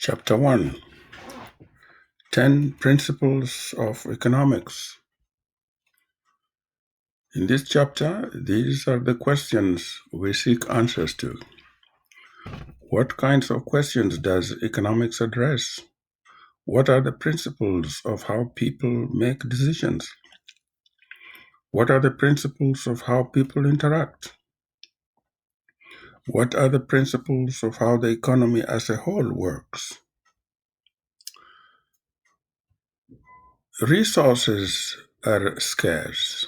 Chapter 1: 10 Principles of Economics. In this chapter, these are the questions we seek answers to. What kinds of questions does economics address? What are the principles of how people make decisions? What are the principles of how people interact? What are the principles of how the economy as a whole works? Resources are scarce,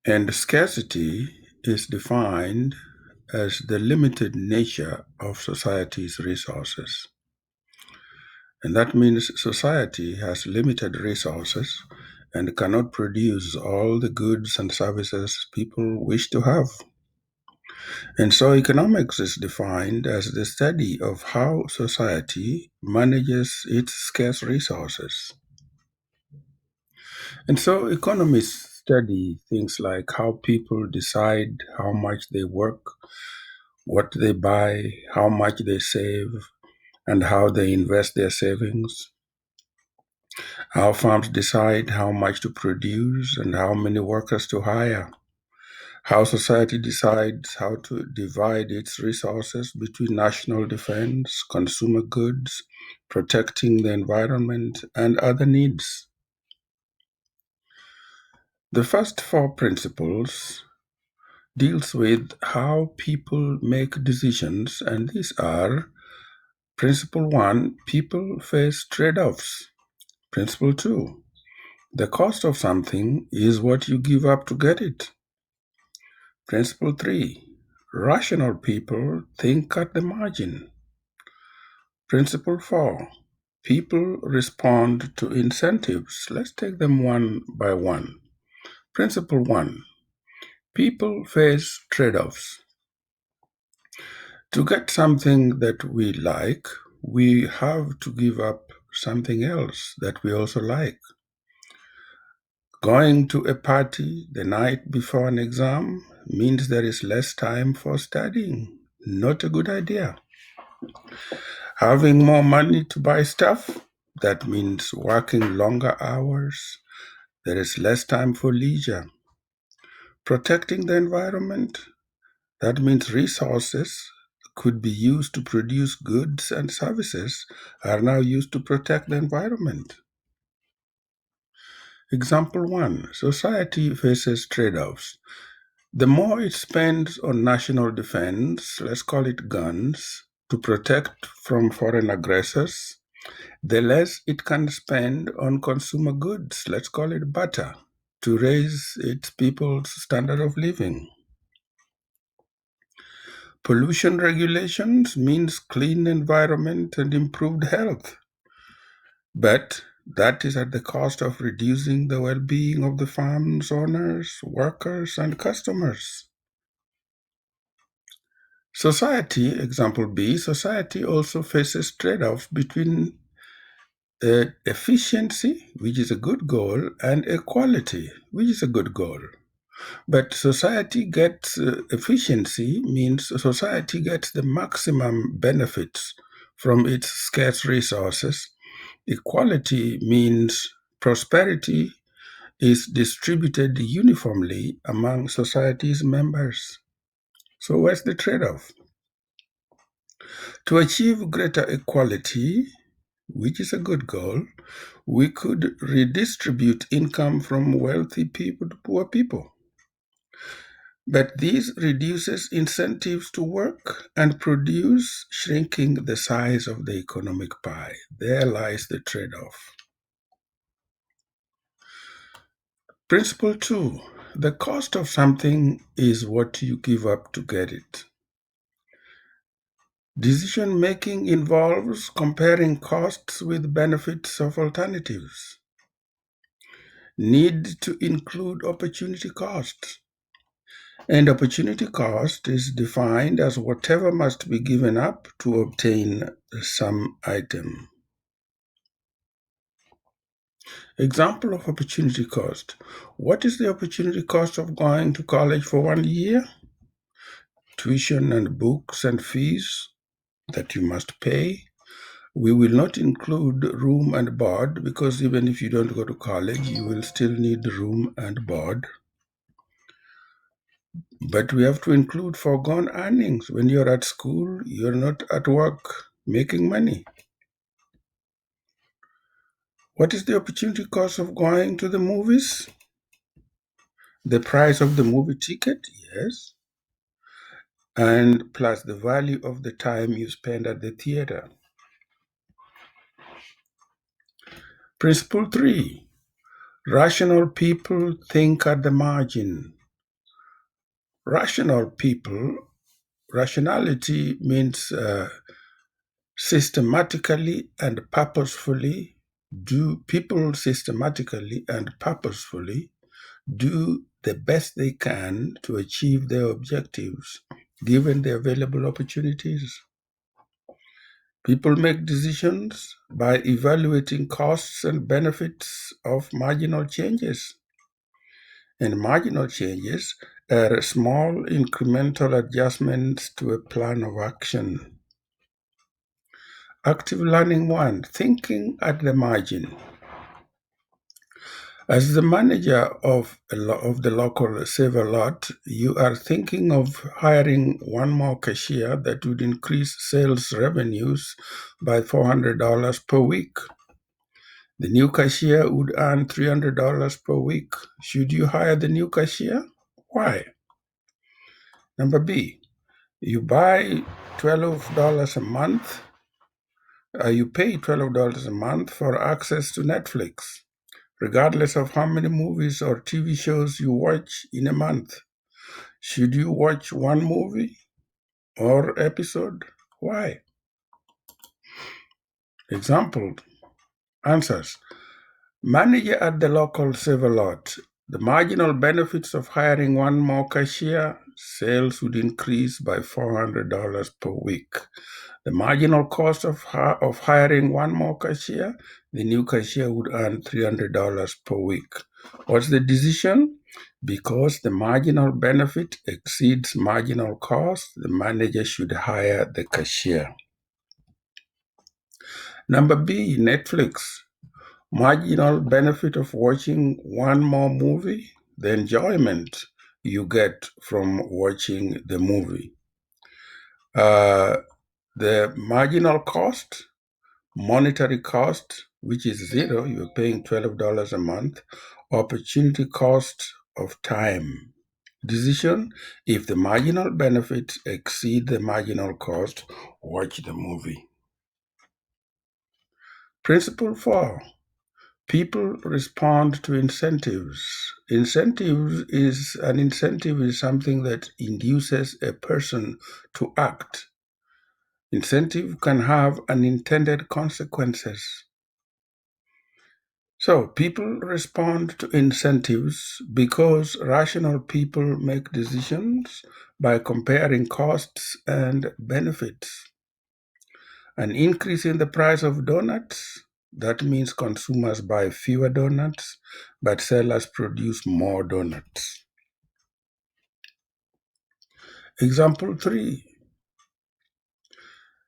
and scarcity is defined as the limited nature of society's resources. And that means society has limited resources and cannot produce all the goods and services people wish to have. And so economics is defined as the study of how society manages its scarce resources. And so economists study things like how people decide how much they work, what they buy, how much they save, and how they invest their savings, how farms decide how much to produce and how many workers to hire, how society decides how to divide its resources between national defense, consumer goods, protecting the environment, and other needs. The first four principles deals with how people make decisions, and these are: Principle 1, people face trade-offs. Principle 2, the cost of something is what you give up to get it. Principle 3, rational people think at the margin. Principle 4, people respond to incentives. Let's take them one by one. Principle 1, people face trade-offs. To get something that we like, we have to give up something else that we also like. Going to a party the night before an exam means there is less time for studying. Not a good idea. Having more money to buy stuff, that means working longer hours. There is less time for leisure. Protecting the environment, that means resources could be used to produce goods and services are now used to protect the environment. Example 1, society faces trade-offs. The more it spends on national defense, let's call it guns, to protect from foreign aggressors, the less it can spend on consumer goods, let's call it butter, to raise its people's standard of living. Pollution regulations means clean environment and improved health. But that is at the cost of reducing the well-being of the farm's owners, workers, and customers. Society, example B, society also faces trade-offs between efficiency, which is a good goal, and equality, which is a good goal. But society gets efficiency means society gets the maximum benefits from its scarce resources. Equality means prosperity is distributed uniformly among society's members. So what's the trade-off? To achieve greater equality, which is a good goal, we could redistribute income from wealthy people to poor people. But this reduces incentives to work and produce, shrinking the size of the economic pie. There lies the trade-off. Principle 2, the cost of something is what you give up to get it. Decision making involves comparing costs with benefits of alternatives. Need to include opportunity cost. And opportunity cost is defined as whatever must be given up to obtain some item. Example of opportunity cost. What is the opportunity cost of going to college for 1 year? Tuition and books and fees. that you must pay. We will not include room and board because even if you don't go to college, you will still need room and board. But we have to include foregone earnings. When you're at school, you're not at work making money. What is the opportunity cost of going to the movies? The price of the movie ticket, yes, and plus the value of the time you spend at the theater. Principle 3. Rational people think at the margin. Rationality means systematically and purposefully systematically and purposefully do the best they can to achieve their objectives given the available opportunities. People make decisions by evaluating costs and benefits of marginal changes. And marginal changes are small incremental adjustments to a plan of action. Active learning 1, thinking at the margin. As the manager of the local Save-A-Lot, you are thinking of hiring one more cashier that would increase sales revenues by $400 per week. The new cashier would earn $300 per week. Should you hire the new cashier? Why? Number B, you buy $12 a month. You pay $12 a month for access to Netflix, regardless of how many movies or TV shows you watch in a month. Should you watch one movie or episode? Why? Example answers. Manager at the local Save-A-Lot. The marginal benefits of hiring one more cashier, sales would increase by $400 per week. The marginal cost of hiring one more cashier, the new cashier would earn $300 per week. What's the decision? Because the marginal benefit exceeds marginal cost, the manager should hire the cashier. Number B, Netflix. Marginal benefit of watching one more movie, the enjoyment you get from watching the movie. The marginal cost, monetary cost, which is zero, you're paying $12 a month, opportunity cost of time. Decision, if the marginal benefits exceed the marginal cost, watch the movie. Principle 4. People respond to incentives. An incentive is something that induces a person to act. Incentive can have unintended consequences. So people respond to incentives because rational people make decisions by comparing costs and benefits. An increase in the price of donuts, that means consumers buy fewer donuts, but sellers produce more donuts. Example 3.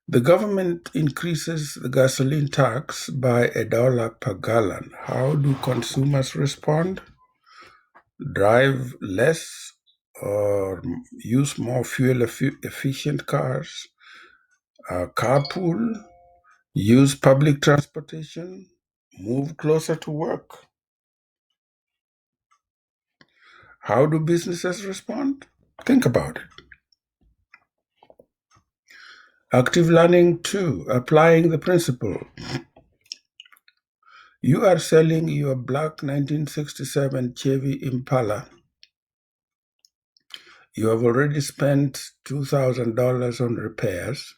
The government increases the gasoline tax by $1 per gallon. How do consumers respond? Drive less or use more fuel efficient cars, carpool, use public transportation, move closer to work. How do businesses respond? Think about it. Active learning 2, applying the principle. You are selling your black 1967 Chevy Impala. You have already spent $2,000 on repairs.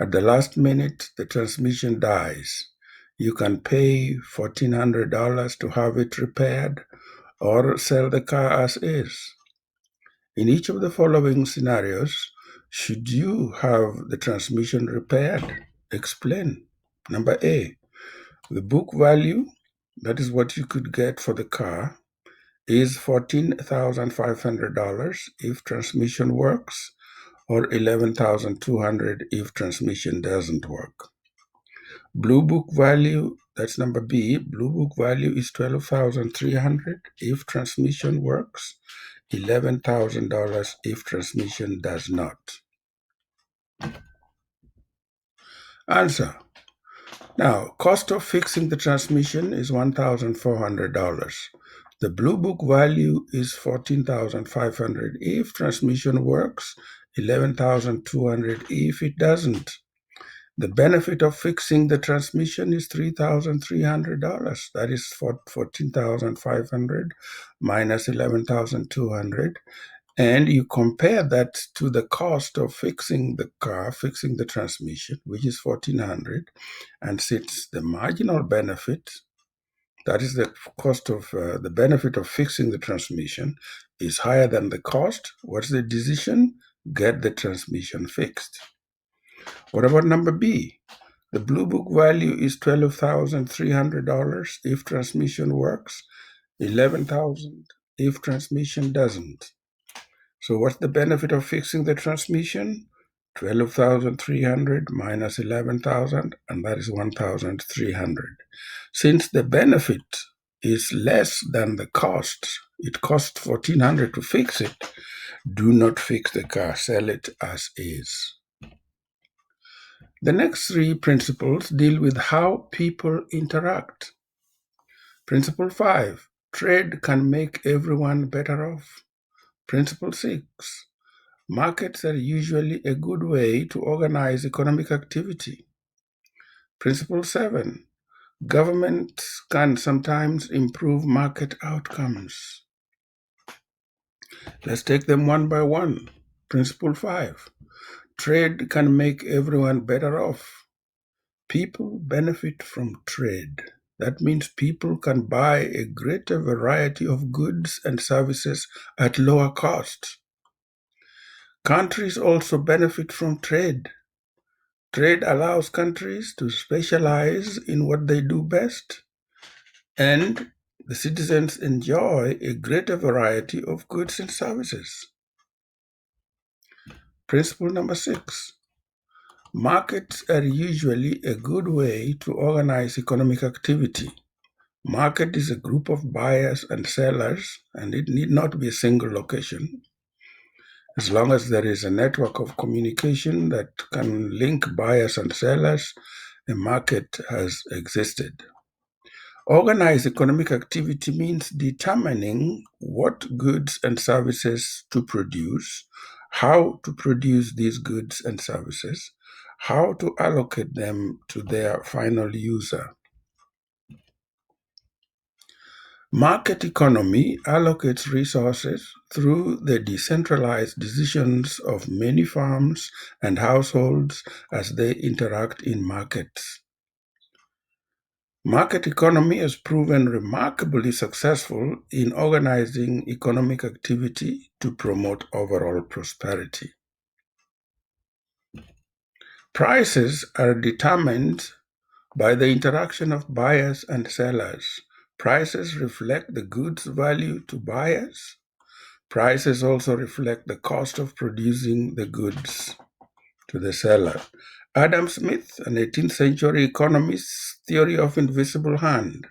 At the last minute, the transmission dies. You can pay $1,400 to have it repaired or sell the car as is. In each of the following scenarios, should you have the transmission repaired? Explain. Number A, the book value, that is what you could get for the car, is $14,500 if transmission works, or 11,200 if transmission doesn't work. Blue book value, that's number B, blue book value is 12,300 if transmission works, $11,000 if transmission does not. Answer. Now, cost of fixing the transmission is $1,400. The blue book value is 14,500 if transmission works, 11,200 if it doesn't. The benefit of fixing the transmission is $3,300. That is 14,500 minus 11,200. And you compare that to the cost of fixing the car, fixing the transmission, which is 1,400. And since the marginal benefit, that is the cost of the benefit of fixing the transmission, is higher than the cost, what's the decision? Get the transmission fixed. What about number B? The blue book value is $12,300 if transmission works, 11,000 if transmission doesn't. So what's the benefit of fixing the transmission? 12,300 minus 11,000, and that is 1,300. Since the benefit is less than the cost, it costs 1,400 to fix it, do not fix the car, sell it as is. The next three principles deal with how people interact. Principle 5, trade can make everyone better off. Principle 6, markets are usually a good way to organize economic activity. Principle 7, governments can sometimes improve market outcomes. Let's take them one by one. Principle 5, trade can make everyone better off. People benefit from trade. That means people can buy a greater variety of goods and services at lower cost. Countries also benefit from trade. Trade allows countries to specialize in what they do best, and the citizens enjoy a greater variety of goods and services. Principle number 6. Markets are usually a good way to organize economic activity. Market is a group of buyers and sellers, and it need not be a single location. As long as there is a network of communication that can link buyers and sellers, a market has existed. Organized economic activity means determining what goods and services to produce, how to produce these goods and services, how to allocate them to their final user. Market economy allocates resources through the decentralized decisions of many firms and households as they interact in markets. Market economy has proven remarkably successful in organizing economic activity to promote overall prosperity. Prices are determined by the interaction of buyers and sellers. Prices reflect the goods value to buyers. Prices also reflect the cost of producing the goods to the seller. Adam Smith, an 18th century economist's theory of invisible hand,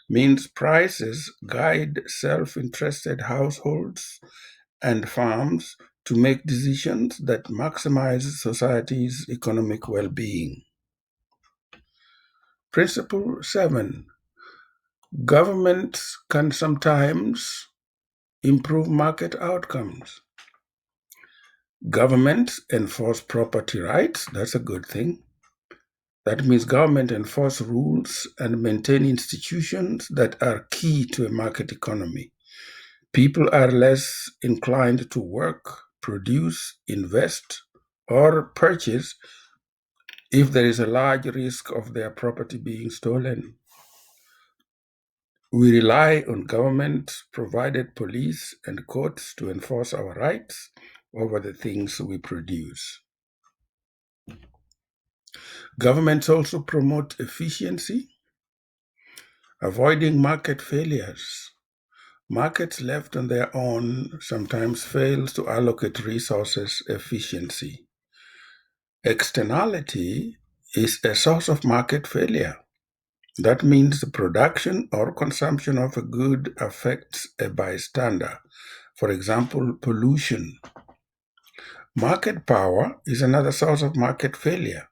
means prices guide self-interested households and firms to make decisions that maximize society's economic well-being. Principle 7. Governments can sometimes improve market outcomes. Governments enforce property rights. That's a good thing. That means government enforce rules and maintain institutions that are key to a market economy. People are less inclined to work, produce, invest, or purchase if there is a large risk of their property being stolen. We rely on government-provided police and courts to enforce our rights over the things we produce. Governments also promote efficiency, avoiding market failures. Markets left on their own sometimes fails to allocate resources efficiency. Externality is a source of market failure. That means the production or consumption of a good affects a bystander. For example, pollution. Market power is another source of market failure,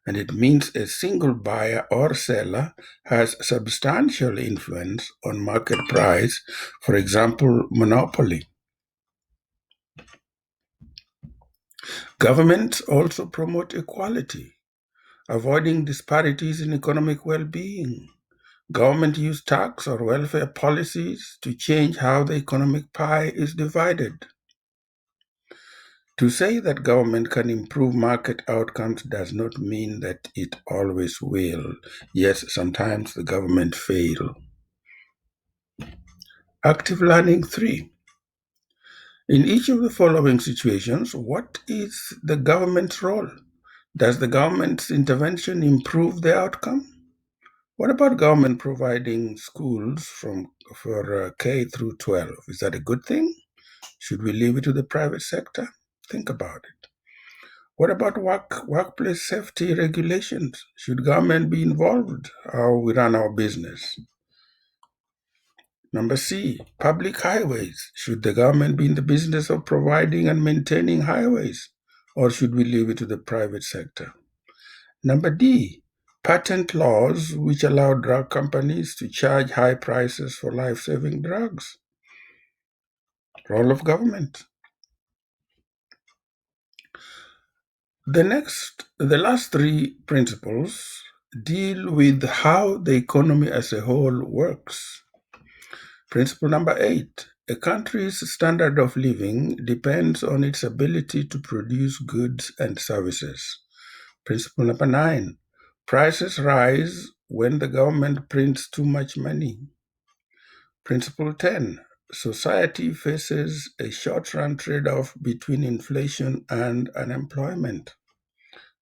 and it means a single buyer or seller has substantial influence on market price, for example, monopoly. Governments also promote equality, avoiding disparities in economic well being. Government use tax or welfare policies to change how the economic pie is divided. To say that government can improve market outcomes does not mean that it always will. Yes, sometimes the government fail. Active learning 3. In each of the following situations, what is the government's role? Does the government's intervention improve the outcome? What about government providing schools for K through 12? Is that a good thing? Should we leave it to the private sector? Think about it. What about workplace safety regulations? Should government be involved? How we run our business? Number C, public highways. Should the government be in the business of providing and maintaining highways? Or should we leave it to the private sector? Number D, patent laws which allow drug companies to charge high prices for life-saving drugs. Role of government. The last three principles deal with how the economy as a whole works. Principle number 8, a country's standard of living depends on its ability to produce goods and services. Principle number 9, prices rise when the government prints too much money. Principle 10, society faces a short-run trade-off between inflation and unemployment.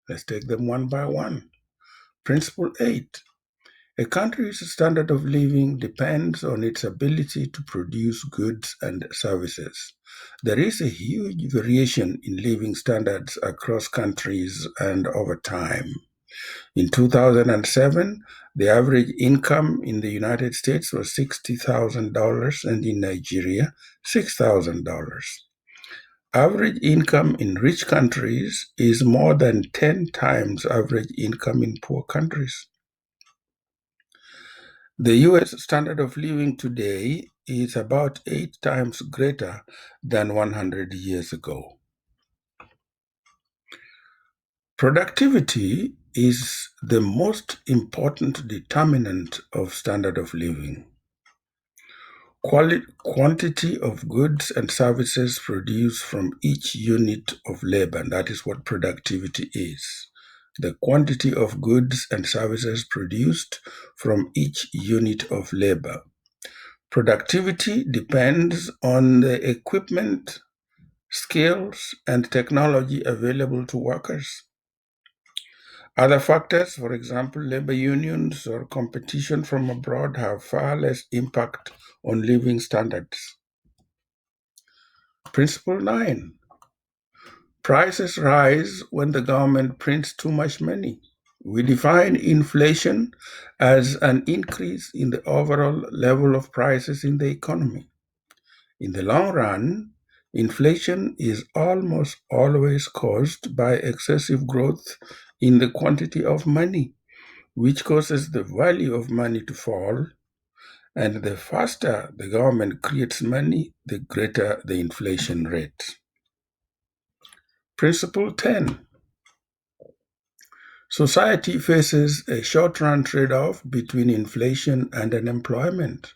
Let's take them one by one. Principle 8, a country's standard of living depends on its ability to produce goods and services. There is a huge variation in living standards across countries and over time. In 2007, the average income in the United States was $60,000 and in Nigeria, $6,000. Average income in rich countries is more than 10 times average income in poor countries. The US standard of living today is about 8 times greater than 100 years ago. Productivity is the most important determinant of standard of living. Quantity of goods and services produced from each unit of labor, and that is what productivity is. The quantity of goods and services produced from each unit of labor. Productivity depends on the equipment, skills, and technology available to workers. Other factors, for example, labor unions or competition from abroad, have far less impact on living standards. Principle 9. Prices rise when the government prints too much money. We define inflation as an increase in the overall level of prices in the economy. In the long run, inflation is almost always caused by excessive growth in the quantity of money, which causes the value of money to fall. And the faster the government creates money, the greater the inflation rate. Principle 10. Society faces a short-run trade-off between inflation and unemployment.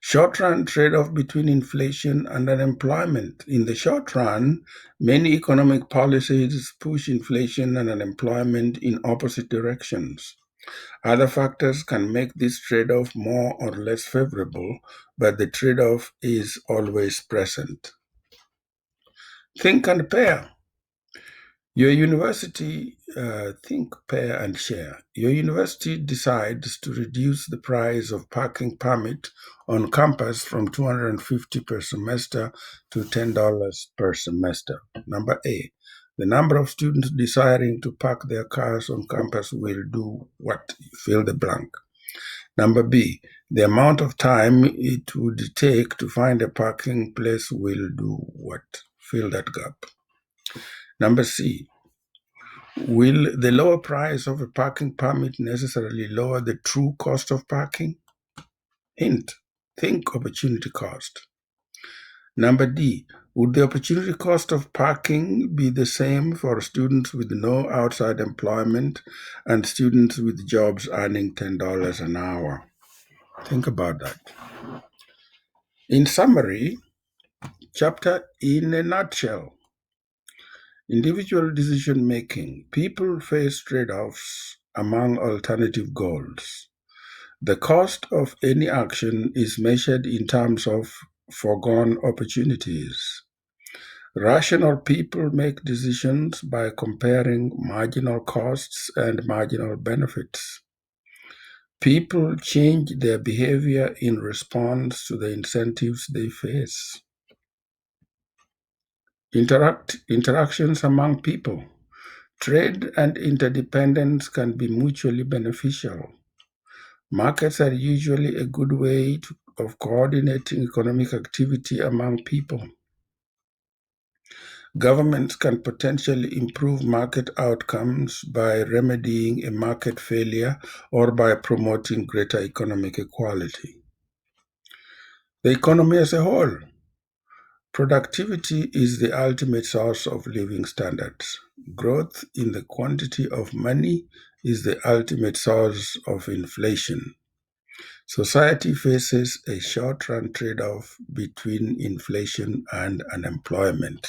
Short-run trade-off between inflation and unemployment. In the short run, many economic policies push inflation and unemployment in opposite directions. Other factors can make this trade-off more or less favorable, but the trade-off is always present. Think and pair. Your university, think, pay, and share. Your university decides to reduce the price of parking permit on campus from 250 per semester to $10 per semester. Number A, the number of students desiring to park their cars on campus will do what? Fill the blank. Number B, the amount of time it would take to find a parking place will do what? Fill that gap. Number C, will the lower price of a parking permit necessarily lower the true cost of parking? Hint, think opportunity cost. Number D, would the opportunity cost of parking be the same for students with no outside employment and students with jobs earning $10 an hour? Think about that. In summary, chapter in a nutshell. Individual decision making. People face trade offs among alternative goals. The cost of any action is measured in terms of foregone opportunities. Rational people make decisions by comparing marginal costs and marginal benefits. People change their behavior in response to the incentives they face. Interactions among people. Trade and interdependence can be mutually beneficial. Markets are usually a good way of coordinating economic activity among people. Governments can potentially improve market outcomes by remedying a market failure or by promoting greater economic equality. The economy as a whole. Productivity is the ultimate source of living standards. Growth in the quantity of money is the ultimate source of inflation. Society faces a short run trade off between inflation and unemployment.